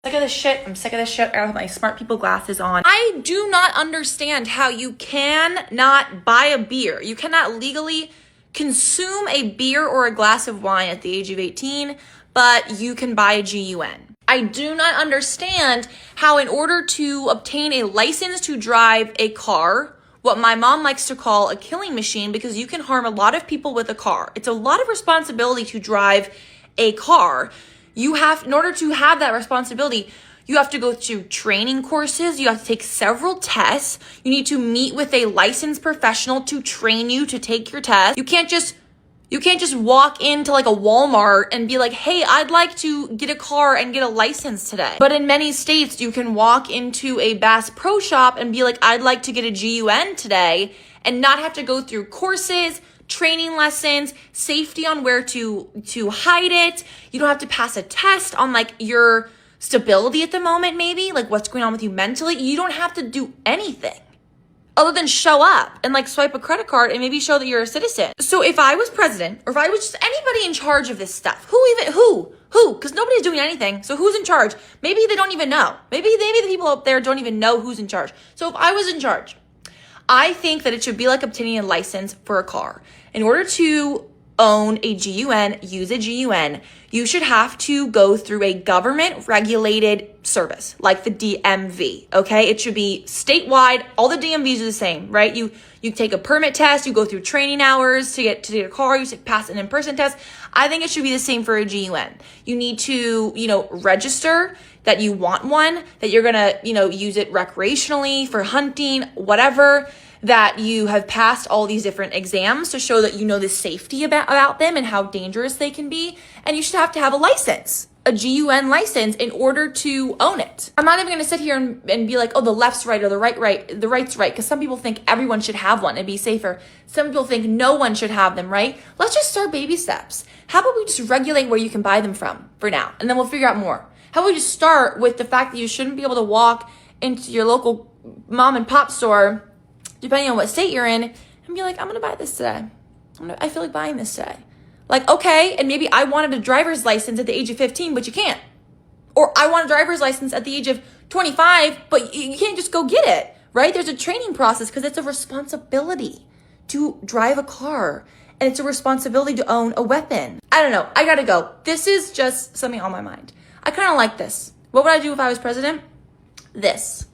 Sick of this shit. I'm sick of this shit. I have my smart people glasses on. I do not understand how you cannot buy a beer. You cannot legally consume a beer or a glass of wine at the age of 18, but you can buy a GUN. I do not understand how in order to obtain a license to drive a car, what my mom likes to call a killing machine, because you can harm a lot of people with a car. It's a lot of responsibility to drive a car. In order to have that responsibility, you have to go through training courses. You have to take several tests. You need to meet with a licensed professional to train you to take your test. You can't just walk into like a Walmart and be like, hey, I'd like to get a car and get a license today. But in many states, you can walk into a Bass Pro Shop and be like, I'd like to get a GUN today, and not have to go through courses, training lessons, safety on where to hide it. You don't have to pass a test on like your stability at the moment, maybe like what's going on with you mentally. You don't have to do anything other than show up and like swipe a credit card and maybe show that you're a citizen. So if I was president, or if I was just anybody in charge of this stuff, who? Because nobody's doing anything. So who's in charge? Maybe they don't even know. Maybe the people up there don't even know who's in charge. So if I was in charge, I think that it should be like obtaining a license for a car. In order to own a GUN, use a GUN, you should have to go through a government regulated service like the DMV, okay? It should be statewide. All the DMVs are the same, right? You take a permit test, you go through training hours to get a car, you pass an in-person test. I think it should be the same for a GUN. You need to, register that you want one, that you're gonna, use it recreationally for hunting, whatever, that you have passed all these different exams to show that you know the safety about them and how dangerous they can be. And you should have to have a license, a GUN license, in order to own it. I'm not even gonna sit here and be like, oh, the left's right or the right's right, because some people think everyone should have one and be safer. Some people think no one should have them, right? Let's just start baby steps. How about we just regulate where you can buy them from for now, and then we'll figure out more. How about we just start with the fact that you shouldn't be able to walk into your local mom and pop store, depending on what state you're in, and be like, I'm gonna buy this today. I feel like buying this today. Like, okay, and maybe I wanted a driver's license at the age of 15, but you can't. Or I want a driver's license at the age of 25, but you can't just go get it, right? There's a training process because it's a responsibility to drive a car, and it's a responsibility to own a weapon. I don't know, I gotta go. This is just something on my mind. I kind of like this. What would I do if I was president? This.